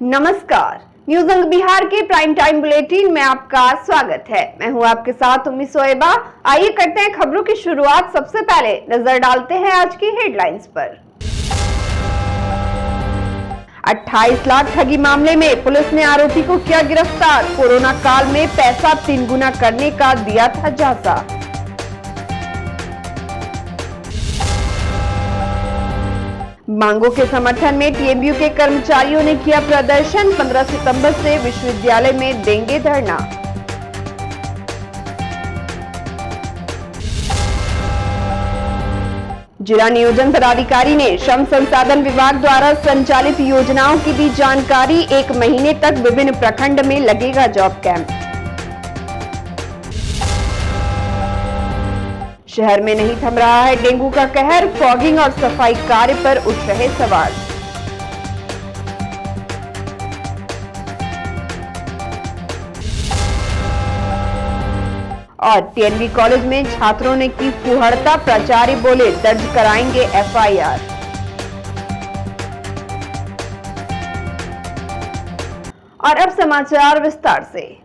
नमस्कार, न्यूज अंग बिहार के प्राइम टाइम बुलेटिन में आपका स्वागत है। मैं हूं आपके साथ उम्मी सोएबा। आइए करते हैं खबरों की शुरुआत। सबसे पहले नजर डालते हैं आज की हेडलाइंस पर। 28 लाख ठगी मामले में पुलिस ने आरोपी को किया गिरफ्तार। कोरोना काल में पैसा 3 गुना करने का दिया था झांसा। मांगों के समर्थन में टीएमयू के कर्मचारियों ने किया प्रदर्शन। 15 सितंबर से विश्वविद्यालय में देंगे धरना। जिला नियोजन पदाधिकारी ने श्रम संसाधन विभाग द्वारा संचालित योजनाओं की दी जानकारी। 1 महीने तक विभिन्न प्रखंड में लगेगा जॉब कैंप। शहर में नहीं थम रहा है डेंगू का कहर। फॉगिंग और सफाई कार्य पर उठ रहे सवाल। और टीएनवी कॉलेज में छात्रों ने की फुहड़ता। प्राचार्य बोले दर्ज कराएंगे एफआईआर। और अब समाचार विस्तार से।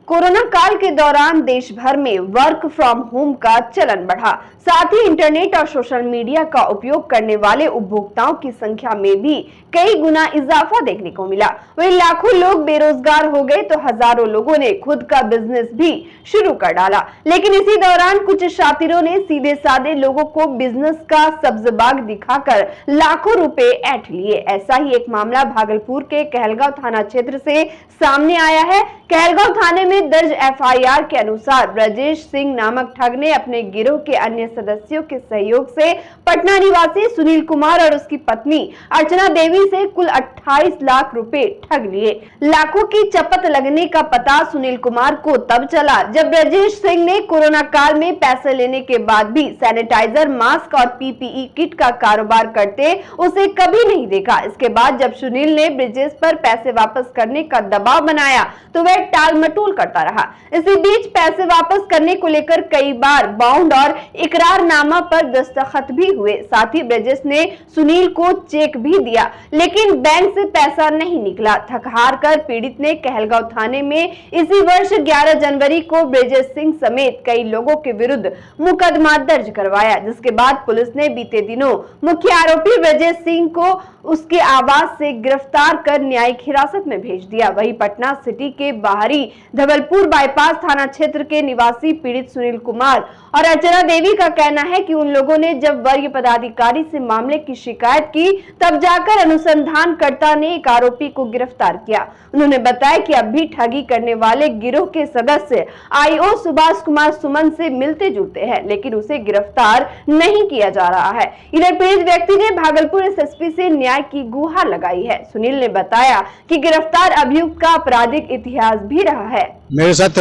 कोरोना काल के दौरान देश भर में वर्क फ्रॉम होम का चलन बढ़ा। साथ ही इंटरनेट और सोशल मीडिया का उपयोग करने वाले उपभोक्ताओं की संख्या में भी कई गुना इजाफा देखने को मिला। वहीं लाखों लोग बेरोजगार हो गए तो हजारों लोगों ने खुद का बिजनेस भी शुरू कर डाला। लेकिन इसी दौरान कुछ शातिरों ने सीधे साधे लोगों को बिजनेस का सब्जबाग दिखाकर लाखों रुपए ऐंठ लिए। ऐसा ही एक मामला भागलपुर के कहलगांव थाना क्षेत्र से सामने आया है। कहलगांव थाने में दर्ज एफआईआर के अनुसार ब्रजेश सिंह नामक ठग ने अपने गिरोह के अन्य सदस्यों के सहयोग से पटना निवासी सुनील कुमार और उसकी पत्नी अर्चना देवी से कुल 28 लाख रुपए ठग लिए। लाखों की चपत लगने का पता सुनील कुमार को तब चला जब ब्रजेश सिंह ने कोरोना काल में पैसे लेने के बाद भी सैनिटाइजर, मास्क और पीपीई किट का कारोबार करते उसे कभी नहीं देखा। इसके बाद जब सुनील ने ब्रजेश पर पैसे वापस करने का दबाव बनाया तो वह टाल मटोल करता रहा। इसी बीच पैसे वापस करने को लेकर कई बार बाउंड और इकरारनामा पर दस्तखत भी हुए। साथ ही ब्रजेश ने सुनील को चेक भी दिया लेकिन बैंक से पैसा नहीं निकला। थक हार कर पीड़ित ने कहलगांव थाने में इसी वर्ष 11 जनवरी को ब्रजेश सिंह समेत कई लोगों के विरुद्ध मुकदमा दर्ज करवाया, जिसके बाद पुलिस ने बीते दिनों मुख्य आरोपी ब्रजेश सिंह को उसके आवास से गिरफ्तार कर न्यायिक हिरासत में भेज दिया। वहीं पटना सिटी के बाहरी धवलपुर बाईपास थाना क्षेत्र के निवासी पीड़ित सुनील कुमार और अर्चना देवी का कहना है कि उन लोगों ने जब वरीय पदाधिकारी से मामले की शिकायत की तब जाकर अनुसंधानकर्ता ने एक आरोपी को गिरफ्तार किया। उन्होंने बताया कि अब भी ठगी करने वाले गिरोह के सदस्य आईओ सुभाष कुमार सुमन से मिलते जुलते हैं लेकिन उसे गिरफ्तार नहीं किया जा रहा है। इधर पीड़ित व्यक्ति ने भागलपुर एसएसपी से न्याय की गुहार लगाई है। सुनील ने बताया कि गिरफ्तार अभियुक्त का आपराधिक इतिहास भी रहा है। मेरे साथ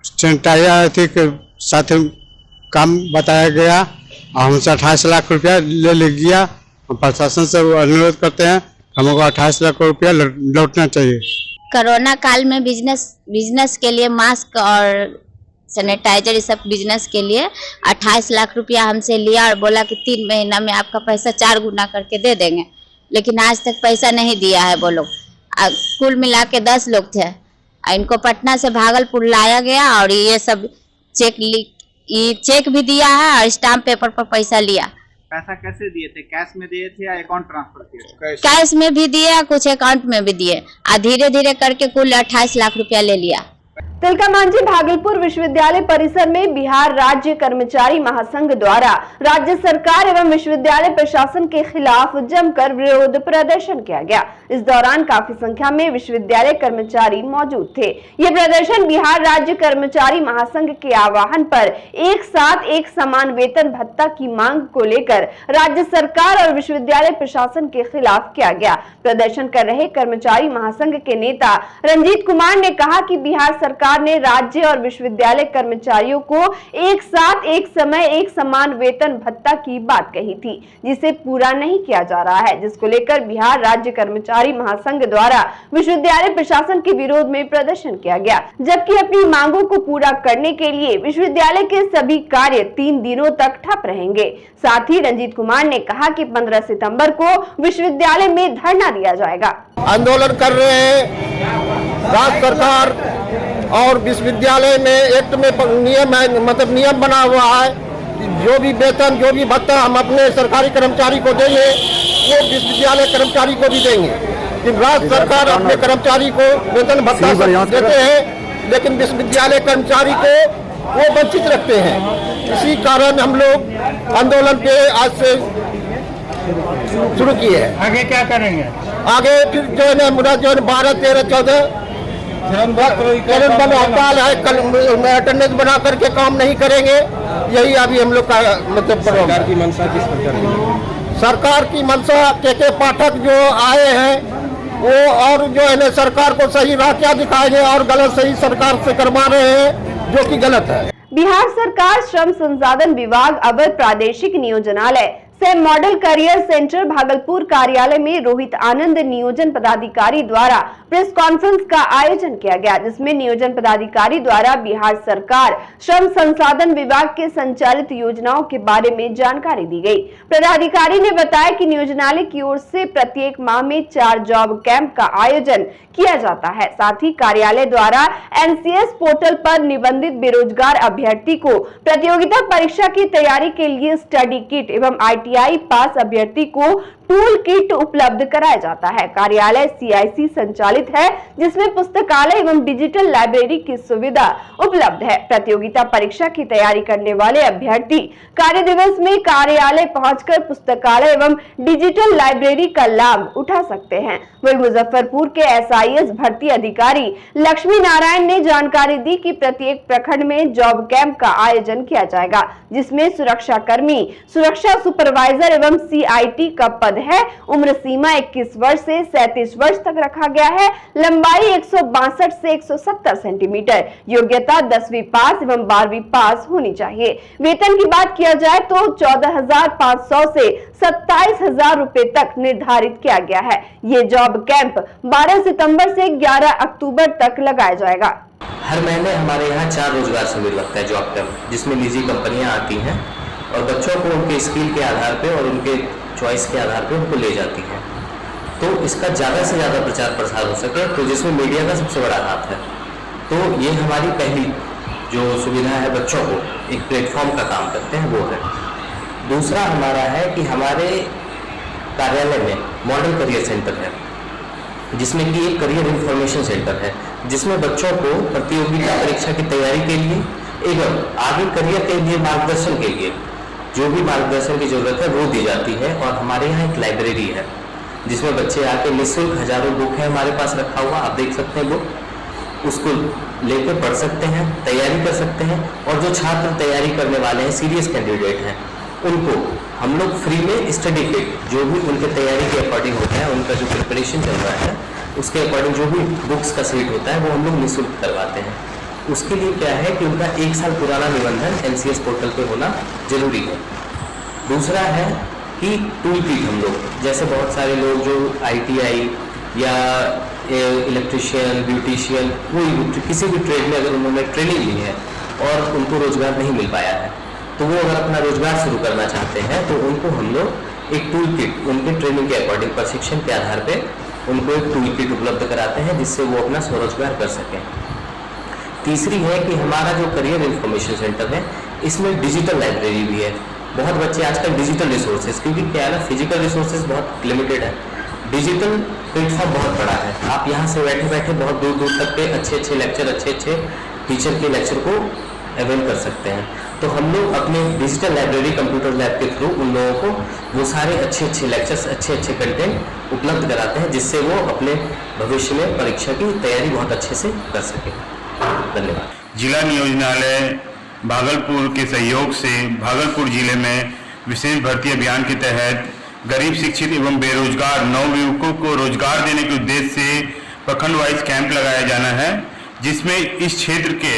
सैनिटाइजर साथ काम बताया गया और हमसे 28 लाख रुपया ले गया। हम प्रशासन से अनुरोध करते हैं हमको 28 लाख रुपया लौटना चाहिए। कोरोना काल में बिजनेस के लिए मास्क और सैनिटाइजर, इस सब बिजनेस के लिए 28 लाख रुपया हमसे लिया और बोला कि 3 महीना में आपका पैसा 4 गुना करके दे देंगे, लेकिन आज तक पैसा नहीं दिया है वो लोग। कुल मिला के 10 लोग थे। इनको पटना से भागलपुर लाया गया और ये सब चेक भी दिया है और स्टाम्प पेपर पर पैसा लिया। पैसा कैसे दिए थे? कैश में दिए थे या अकाउंट ट्रांसफर किए? कैश में भी दिए, कुछ अकाउंट में भी दिए। धीरे धीरे करके कुल 28 लाख रुपया ले लिया। तिलकामांझी भागलपुर विश्वविद्यालय परिसर में बिहार राज्य कर्मचारी महासंघ द्वारा राज्य सरकार एवं विश्वविद्यालय प्रशासन के खिलाफ जमकर विरोध प्रदर्शन किया गया। इस दौरान काफी संख्या में विश्वविद्यालय कर्मचारी मौजूद थे। ये प्रदर्शन बिहार राज्य कर्मचारी महासंघ के आह्वान पर एक साथ एक समान वेतन भत्ता की मांग को लेकर राज्य सरकार और विश्वविद्यालय प्रशासन के खिलाफ किया गया। प्रदर्शन कर रहे कर्मचारी महासंघ के नेता रंजीत कुमार ने कहा कि बिहार सरकार सरकार ने राज्य और विश्वविद्यालय कर्मचारियों को एक साथ एक समय एक समान वेतन भत्ता की बात कही थी, जिसे पूरा नहीं किया जा रहा है, जिसको लेकर बिहार राज्य कर्मचारी महासंघ द्वारा विश्वविद्यालय प्रशासन के विरोध में प्रदर्शन किया गया। जबकि अपनी मांगों को पूरा करने के लिए विश्वविद्यालय के सभी कार्य 3 दिनों तक ठप रहेंगे। साथ ही रंजीत कुमार ने कहा कि 15 सितंबर को विश्वविद्यालय में धरना दिया जाएगा। आंदोलन कर रहे हैं राज्य सरकार और विश्वविद्यालय में एक्ट में नियम बना हुआ है कि जो भी वेतन जो भी भत्ता हम अपने सरकारी कर्मचारी को देंगे वो विश्वविद्यालय कर्मचारी को भी देंगे। लेकिन राज्य सरकार अपने कर्मचारी को वेतन भत्ता देते हैं लेकिन विश्वविद्यालय कर्मचारी को वो वंचित रखते हैं। इसी कारण हम लोग आंदोलन के आज से शुरू किए हैं। आगे क्या करेंगे? आगे फिर जो है ना जो 12, 13, 14 हड़ताल है। कल अटेंडेंस बना करके काम नहीं करेंगे। यही अभी हम लोग का मतलब सरकार की मंशा किस प्रकार की? सरकार की मंशा के पाठक जो आए हैं वो और जो है ना सरकार को सही राह क्या दिखाएंगे और गलत सही सरकार से करवा रहे हैं जो कि गलत है। बिहार सरकार श्रम संसाधन विभाग अवर प्रादेशिक नियोजनालय से मॉडल करियर सेंटर भागलपुर कार्यालय में रोहित आनंद नियोजन पदाधिकारी द्वारा प्रेस कॉन्फ्रेंस का आयोजन किया गया, जिसमें नियोजन पदाधिकारी द्वारा बिहार सरकार श्रम संसाधन विभाग के संचालित योजनाओं के बारे में जानकारी दी गई। पदाधिकारी ने बताया कि नियोजनालय की ओर से प्रत्येक माह में 4 जॉब कैंप का आयोजन किया जाता है। साथ ही कार्यालय द्वारा NCS पोर्टल पर निबंधित बेरोजगार अभ्यर्थी को प्रतियोगिता परीक्षा की तैयारी के लिए स्टडी किट एवं ITI पास अभ्यर्थी को टूल किट उपलब्ध कराया जाता है। कार्यालय CIC संचालित है, जिसमें पुस्तकालय एवं डिजिटल लाइब्रेरी की सुविधा उपलब्ध है। प्रतियोगिता परीक्षा की तैयारी करने वाले अभ्यर्थी कार्य दिवस में कार्यालय पहुंचकर पुस्तकालय एवं डिजिटल लाइब्रेरी का लाभ उठा सकते हैं। वहीं मुजफ्फरपुर के SIS भर्ती अधिकारी लक्ष्मी नारायण ने जानकारी दी कि प्रत्येक प्रखंड में जॉब कैंप का आयोजन किया जाएगा, जिसमें सुरक्षा कर्मी, सुरक्षा सुपरवाइजर एवं CIT का पद है। उम्र सीमा 21 वर्ष से 37 वर्ष तक रखा गया है। लंबाई 162 से 170 सेंटीमीटर। योग्यता 10वीं पास एवं 12वीं पास होनी चाहिए। वेतन की बात किया जाए तो 14,500 से 27,000 रुपए तक निर्धारित किया गया है। ये जॉब कैंप 12 सितंबर से 11 अक्टूबर तक लगाया जाएगा। हर महीने हमारे यहाँ 4 रोजगार शिविर लगता है जॉब कैंप, जिसमें निजी कंपनियां आती हैं और बच्चों को उनके स्किल के आधार पे और उनके चॉइस के आधार पे उनको ले जाती हैं। तो इसका ज़्यादा से ज़्यादा प्रचार प्रसार हो सके तो जिसमें मीडिया का सबसे बड़ा हाथ है। तो ये हमारी पहली जो सुविधा है, बच्चों को एक प्लेटफॉर्म का काम करते हैं वो है। दूसरा हमारा है कि हमारे कार्यालय में मॉडल करियर सेंटर है, जिसमें कि एक करियर इंफॉर्मेशन सेंटर है, जिसमें बच्चों को प्रतियोगिता परीक्षा की तैयारी के लिए एवं आगे करियर के लिए मार्गदर्शन के लिए जो भी मार्गदर्शन की जरूरत है वो दी जाती है। और हमारे यहाँ एक लाइब्रेरी है जिसमें बच्चे आके निःशुल्क हजारों बुक है हमारे पास रखा हुआ, आप देख सकते हैं बुक, उसको लेकर पढ़ सकते हैं, तैयारी कर सकते हैं। और जो छात्र तैयारी करने वाले हैं, सीरियस कैंडिडेट हैं, उनको हम लोग फ्री में स्टडी किट जो भी उनके तैयारी के अकॉर्डिंग होता है, उनका जो प्रिपरेशन चल रहा है उसके अकॉर्डिंग जो भी बुक्स का सेट होता है वो हम लोग निःशुल्क करवाते हैं। उसके लिए क्या है कि उनका 1 साल पुराना निबंधन NCS पोर्टल पे होना जरूरी है। दूसरा है कि टूल किट हम लोग, जैसे बहुत सारे लोग जो ITI या इलेक्ट्रिशियन, ब्यूटिशियन, कोई किसी भी ट्रेड में अगर उन्होंने ट्रेनिंग ली है और उनको रोजगार नहीं मिल पाया है, तो वो अगर अपना रोजगार शुरू करना चाहते हैं तो उनको हम लोग एक टूल किट उनके ट्रेनिंग के अकॉर्डिंग प्रशिक्षण के आधार पे उनको एक टूल किट उपलब्ध कराते हैं, जिससे वो अपना स्वरोजगार कर सकें। तीसरी है कि हमारा जो करियर इंफॉर्मेशन सेंटर है इसमें डिजिटल लाइब्रेरी भी है। बहुत बच्चे आजकल डिजिटल रिसोर्सेज, क्योंकि क्या है ना, फिजिकल रिसोर्सेज बहुत लिमिटेड है, डिजिटल प्लेटफॉर्म बहुत बड़ा है। आप यहाँ से बैठे बैठे बहुत दूर दूर तक के अच्छे लेक्चर, अच्छे टीचर के लेक्चर को अवेल कर सकते हैं। तो हम लोग अपने डिजिटल लाइब्रेरी कंप्यूटर लैब के थ्रू उन लोगों को वो सारे अच्छे लेक्चर्स, अच्छे कंटेंट उपलब्ध कराते हैं, जिससे वो अपने भविष्य में परीक्षा की तैयारी बहुत अच्छे से कर सके। धन्यवाद। जिला नियोजनालय भागलपुर के सहयोग से भागलपुर जिले में विशेष भर्ती अभियान के तहत गरीब, शिक्षित एवं बेरोजगार नवयुवकों को रोजगार देने के उद्देश्य से प्रखंड वाइज कैंप लगाया जाना है, जिसमें इस क्षेत्र के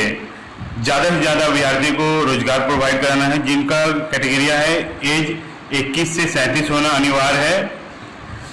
ज़्यादा से ज़्यादा विद्यार्थियों को रोजगार प्रोवाइड कराना है, जिनका कैटेगरिया है एज 21 से 37 होना अनिवार्य है,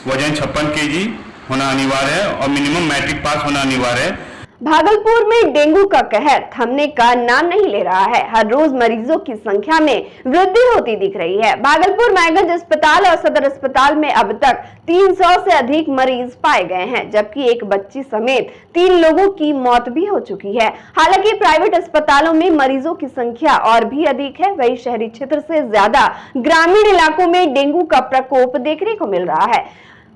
वजन 56 kg होना अनिवार्य है और मिनिमम मैट्रिक पास होना अनिवार्य है। भागलपुर में डेंगू का कहर थमने का नाम नहीं ले रहा है। हर रोज मरीजों की संख्या में वृद्धि होती दिख रही है। भागलपुर मैगंज अस्पताल और सदर अस्पताल में अब तक 300 से अधिक मरीज पाए गए हैं, जबकि एक बच्ची समेत 3 लोगों की मौत भी हो चुकी है। हालांकि प्राइवेट अस्पतालों में मरीजों की संख्या और भी अधिक है। वहीं शहरी क्षेत्र से ज्यादा ग्रामीण इलाकों में डेंगू का प्रकोप देखने को मिल रहा है।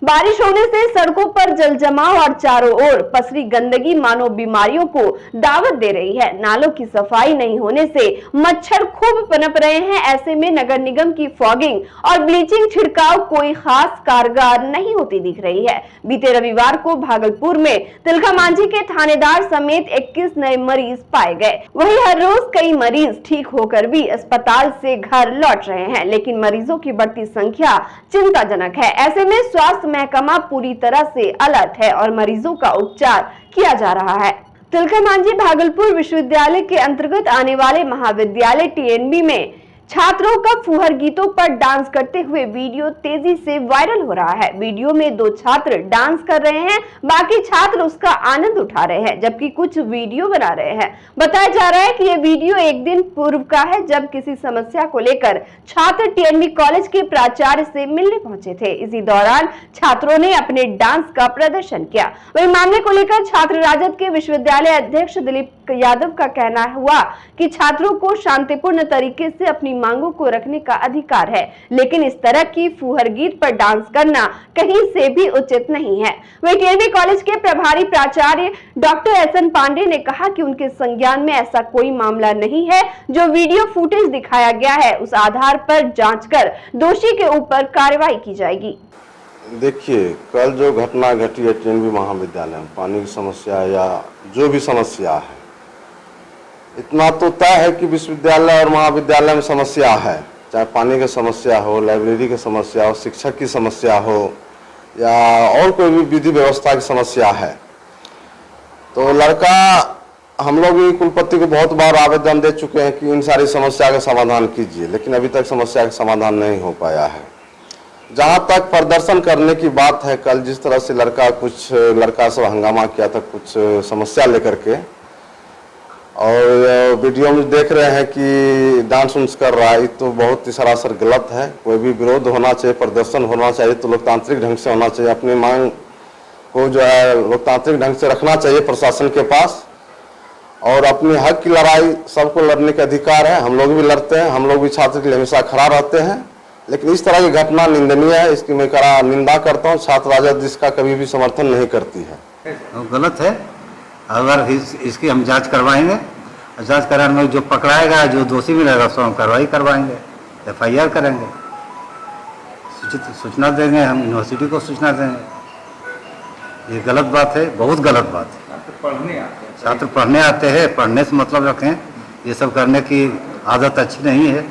बारिश होने से सड़कों पर जल जमाव और चारों ओर पसरी गंदगी मानव बीमारियों को दावत दे रही है। नालों की सफाई नहीं होने से मच्छर खूब पनप रहे हैं। ऐसे में नगर निगम की फॉगिंग और ब्लीचिंग छिड़काव कोई खास कारगर नहीं होती दिख रही है। बीते रविवार को भागलपुर में तिलका मांझी के थानेदार समेत 21 नए मरीज पाए गए। वहीं हर रोज कई मरीज ठीक होकर भी अस्पताल से घर लौट रहे हैं, लेकिन मरीजों की बढ़ती संख्या चिंताजनक है। ऐसे में स्वास्थ्य महकमा पूरी तरह से अलर्ट है और मरीजों का उपचार किया जा रहा है। तिलका मांझी भागलपुर विश्वविद्यालय के अंतर्गत आने वाले महाविद्यालय टीएनबी में छात्रों का फुहर गीतों पर डांस करते हुए वीडियो तेजी से वायरल हो रहा है। वीडियो में 2 छात्र डांस कर रहे हैं, बाकी छात्र उसका आनंद उठा रहे हैं, जबकि कुछ वीडियो बना रहे हैं। बताया जा रहा है कि यह वीडियो एक दिन पूर्व का है, जब किसी समस्या को लेकर छात्र टीएनबी कॉलेज के प्राचार्य से मिलने पहुंचे थे। इसी दौरान छात्रों ने अपने डांस का प्रदर्शन किया। वही मामले को लेकर छात्र राजद के विश्वविद्यालय अध्यक्ष दिलीप यादव का कहना हुआ कि छात्रों को शांतिपूर्ण तरीके से अपनी मांगों को रखने का अधिकार है, लेकिन इस तरह की फुहर गीत पर डांस करना कहीं से भी उचित नहीं है। वहीं टीएनबी कॉलेज के प्रभारी प्राचार्य डॉक्टर एसएन पांडे ने कहा कि उनके संज्ञान में ऐसा कोई मामला नहीं है। जो वीडियो फुटेज दिखाया गया है उस आधार पर जांच कर दोषी के ऊपर कार्रवाई की जाएगी। देखिए, कल जो घटना घटी है टीएनबी महाविद्यालय में, पानी की समस्या या जो भी समस्या है, इतना तो तय है कि विश्वविद्यालय और महाविद्यालय में समस्या है। चाहे पानी की समस्या हो, लाइब्रेरी की समस्या हो, शिक्षक की समस्या हो या और कोई भी विधि व्यवस्था की समस्या है। तो लड़का, हम लोग भी कुलपति को बहुत बार आवेदन दे चुके हैं कि इन सारी समस्या का समाधान कीजिए, लेकिन अभी तक समस्या का समाधान नहीं हो पाया है। जहाँ तक प्रदर्शन करने की बात है, कल जिस तरह से लड़का सब हंगामा किया था कुछ समस्या लेकर के, और वीडियो में देख रहे हैं कि डांस उन्स कर रहा है, तो बहुत ही सरासर गलत है। कोई भी विरोध होना चाहिए, प्रदर्शन होना चाहिए तो लोकतांत्रिक ढंग से होना चाहिए। अपनी मांग को जो है लोकतांत्रिक ढंग से रखना चाहिए प्रशासन के पास, और अपने हक की लड़ाई सबको लड़ने का अधिकार है। हम लोग भी लड़ते हैं, हम लोग भी छात्र के लिए हमेशा खड़ा रहते हैं, लेकिन इस तरह की घटना निंदनीय है। इसकी मैं कड़ा निंदा करता हूँ। छात्र राजद इसका कभी भी समर्थन नहीं करती है। गलत है। अगर इसकी हम जांच करवाएंगे, जांच कराने में जो पकड़ाएगा, जो दोषी मिलेगा उसको हम कार्रवाई करवाएंगे, FIR करेंगे, सूचना देंगे, हम यूनिवर्सिटी को सूचना देंगे। ये गलत बात है, बहुत गलत बात है। छात्र पढ़ने आते हैं, पढ़ने से मतलब रखें। ये सब करने की आदत अच्छी नहीं है।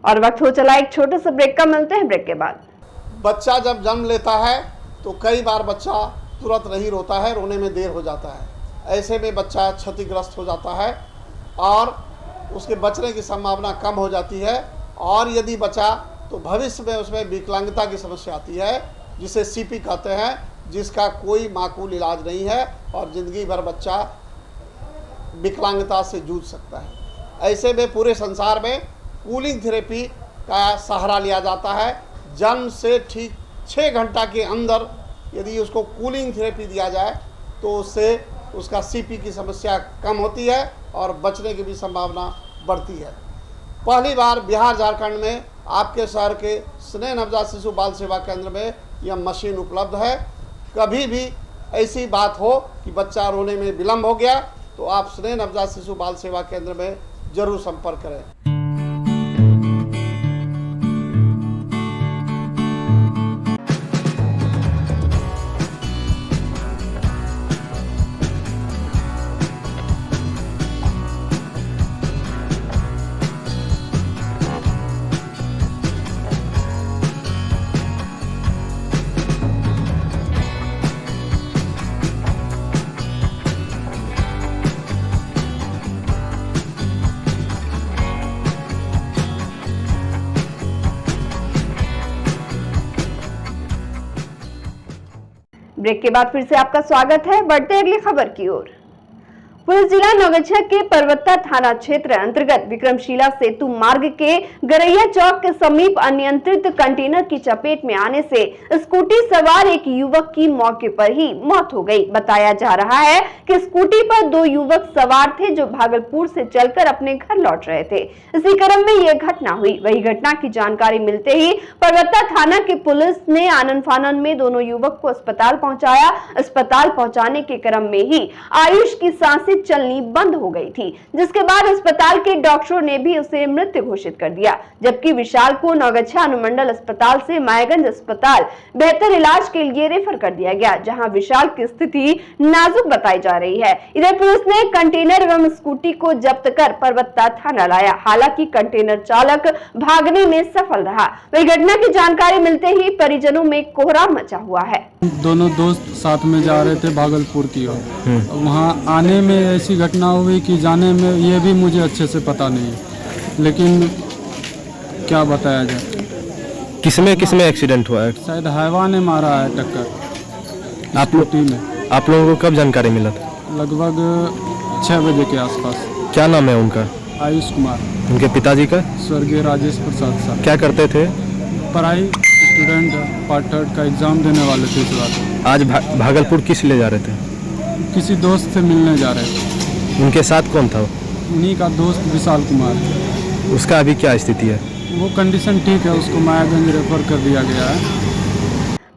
और वक्त हो चला एक छोटे से ब्रेक का, मिलते हैं ब्रेक के बाद। बच्चा जब जन्म लेता है तो कई बार बच्चा तुरंत नहीं रोता है, रोने में देर हो जाता है। ऐसे में बच्चा क्षतिग्रस्त हो जाता है और उसके बचने की संभावना कम हो जाती है। और यदि बचा तो भविष्य में उसमें विकलांगता की समस्या आती है, जिसे CP कहते हैं, जिसका कोई माकूल इलाज नहीं है और ज़िंदगी भर बच्चा विकलांगता से जूझ सकता है। ऐसे में पूरे संसार में कूलिंग थेरेपी का सहारा लिया जाता है। जन्म से ठीक 6 घंटा के अंदर यदि उसको कूलिंग थेरेपी दिया जाए तो उससे उसका CP की समस्या कम होती है और बचने की भी संभावना बढ़ती है। पहली बार बिहार झारखंड में आपके शहर के स्नेह नवजात शिशु बाल सेवा केंद्र में यह मशीन उपलब्ध है। कभी भी ऐसी बात हो कि बच्चा रोने में विलम्ब हो गया तो आप स्नेह नवजात शिशु बाल सेवा केंद्र में जरूर संपर्क करें। ब्रेक के बाद फिर से आपका स्वागत है। बढ़ते हैं अगली खबर की ओर। पुलिस जिला नौगछिया के परवत्ता थाना क्षेत्र अंतर्गत विक्रमशिला सेतु मार्ग के गरैया चौक के समीप अनियंत्रित कंटेनर की चपेट में आने से स्कूटी सवार एक युवक की मौके पर ही मौत हो गई। बताया जा रहा है कि स्कूटी पर 2 युवक सवार थे जो भागलपुर से चलकर अपने घर लौट रहे थे। इसी क्रम में यह घटना हुई। वही घटना की जानकारी मिलते ही परवत्ता थाना की पुलिस ने आनन फानन में दोनों युवक को अस्पताल पहुंचाया। अस्पताल पहुंचाने के क्रम में ही आयुष की सांसें चलनी बंद हो गई थी, जिसके बाद अस्पताल के डॉक्टरों ने भी उसे मृत घोषित कर दिया। जबकि विशाल को नौगछिया अनुमंडल अस्पताल से मायागंज अस्पताल बेहतर इलाज के लिए रेफर कर दिया गया, जहां विशाल की स्थिति नाजुक बताई जा रही है। इधर पुलिस ने कंटेनर एवं स्कूटी को जब्त कर परवत्ता थाना लाया। हालांकि कंटेनर चालक भागने में सफल रहा। वही घटना की जानकारी मिलते ही परिजनों में कोहराम मचा हुआ है। दोनों दोस्त साथ में जा रहे थे भागलपुर की ओर। वहाँ आने में ऐसी घटना हुई कि जाने में ये भी मुझे अच्छे से पता नहीं है, लेकिन क्या बताया जाए। किसमें एक्सीडेंट हुआ है? शायद हाईवा ने मारा है टक्कर आप लोगों को कब जानकारी मिला था? लगभग 6 बजे के आसपास। क्या नाम है उनका? आयुष कुमार। उनके पिताजी का? स्वर्गीय राजेश प्रसाद साहब। क्या करते थे? पढ़ाई, स्टूडेंट, पार्ट 3 का एग्जाम देने वाले थे इस बार। आज भागलपुर किस ले जा रहे थे? किसी दोस्त से मिलने जा रहे थे। उनके साथ कौन था? उन्हीं का दोस्त विशाल कुमार। उसका अभी क्या स्थिति है? वो कंडीशन ठीक है, उसको मायागंज रेफर कर दिया गया है।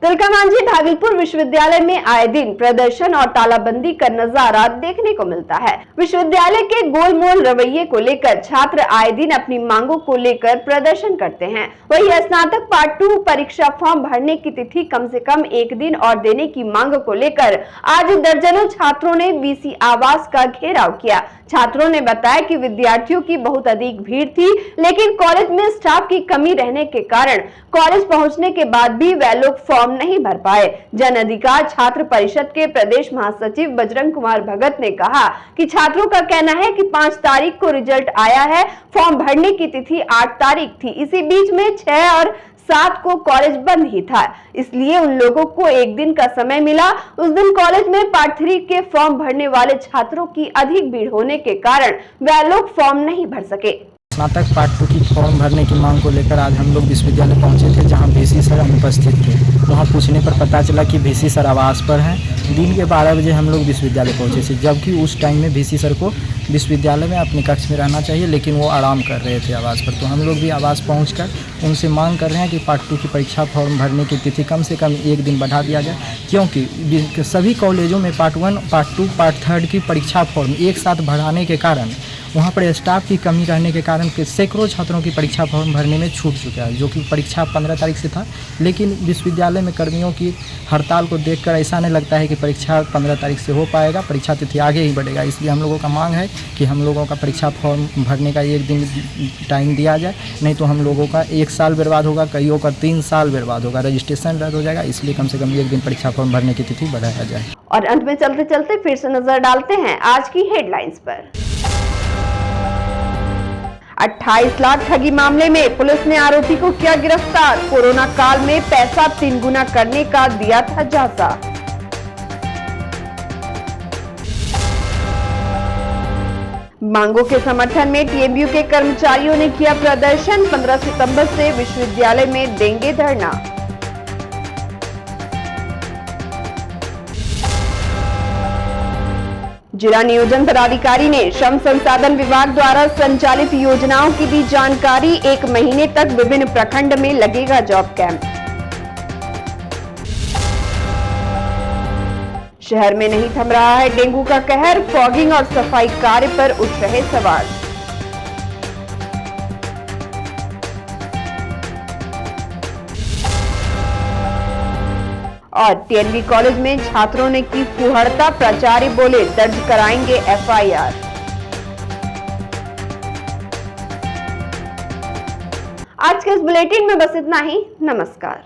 तिलका मांझी भागलपुर विश्वविद्यालय में आए दिन प्रदर्शन और तालाबंदी का नजारा देखने को मिलता है। विश्वविद्यालय के गोलमोल रवैये को लेकर छात्र आए दिन अपनी मांगों को लेकर प्रदर्शन करते हैं। वही स्नातक पार्ट 2 परीक्षा फॉर्म भरने की तिथि कम से कम 1 दिन और देने की मांग को लेकर आज दर्जनों छात्रों ने वीसी आवास का घेराव किया। छात्रों ने बताया कि विद्यार्थियों की बहुत अधिक भीड़ थी, लेकिन कॉलेज में स्टाफ की कमी रहने के कारण कॉलेज पहुंचने के बाद भी वे लोग फॉर्म नहीं भर पाए। जन अधिकार छात्र परिषद के प्रदेश महासचिव बजरंग कुमार भगत ने कहा कि छात्रों का कहना है कि 5 तारीख को रिजल्ट आया है, फॉर्म भरने की तिथि 8 तारीख थी। इसी बीच में 6 और 7 को कॉलेज बंद ही था, इसलिए उन लोगों को 1 दिन का समय मिला। उस दिन कॉलेज में पार्ट 3 के फॉर्म भरने वाले छात्रों की अधिक भीड़ होने के कारण वे लोग फॉर्म नहीं भर सके। स्नातक पार्ट 2 की फॉर्म भरने की मांग को लेकर आज हम लोग विश्वविद्यालय पहुंचे थे, जहां वीसी सर अनुपस्थित थे। वहां पूछने पर पता चला कि वीसी सर आवास पर हैं। दिन के 12 बजे हम लोग विश्वविद्यालय पहुंचे थे, जबकि उस टाइम में वीसी सर को विश्वविद्यालय में अपने कक्ष में रहना चाहिए, लेकिन वो आराम कर रहे थे आवास पर। तो हम लोग भी आवास पहुंचकर उनसे मांग कर रहे हैं कि पार्ट 2 की परीक्षा फॉर्म भरने की तिथि कम से कम 1 दिन बढ़ा दिया जाए, क्योंकि सभी कॉलेजों में पार्ट 1, पार्ट 2, पार्ट 3 की परीक्षा फॉर्म एक साथ बढ़ाने के कारण वहाँ पर स्टाफ की कमी रहने के कारण सैकड़ों छात्रों की परीक्षा फॉर्म भरने में छूट चुका है, जो कि परीक्षा 15 तारीख से था। लेकिन विश्वविद्यालय में कर्मियों की हड़ताल को देखकर ऐसा नहीं लगता है कि परीक्षा 15 तारीख से हो पाएगा, परीक्षा तिथि आगे ही बढ़ेगा। इसलिए हम लोगों का मांग है कि हम लोगों का परीक्षा फॉर्म भरने का 1 दिन टाइम दिया जाए, नहीं तो हम लोगों का 1 साल बर्बाद होगा, कईयों का 3 साल बर्बाद होगा, रजिस्ट्रेशन रद्द हो जाएगा। इसलिए कम से कम 1 दिन परीक्षा फॉर्म भरने की तिथि बढ़ाया जाए। और अंत में चलते चलते फिर से नजर डालते हैं आज की हेडलाइंस पर। 28 लाख ठगी मामले में पुलिस ने आरोपी को किया गिरफ्तार। कोरोना काल में पैसा 3 गुना करने का दिया था झांसा। मांगों के समर्थन में टीएमयू के कर्मचारियों ने किया प्रदर्शन। 15 सितंबर से विश्वविद्यालय में देंगे धरना। जिला नियोजन पदाधिकारी ने श्रम संसाधन विभाग द्वारा संचालित योजनाओं की दी जानकारी। 1 महीने तक विभिन्न प्रखंड में लगेगा जॉब कैंप। शहर में नहीं थम रहा है डेंगू का कहर। फॉगिंग और सफाई कार्य पर उठ रहे सवाल। और टीएनबी कॉलेज में छात्रों ने की फुहड़ता। प्राचार्य बोले दर्ज कराएंगे एफआईआर। आज के इस बुलेटिन में बस इतना ही। नमस्कार।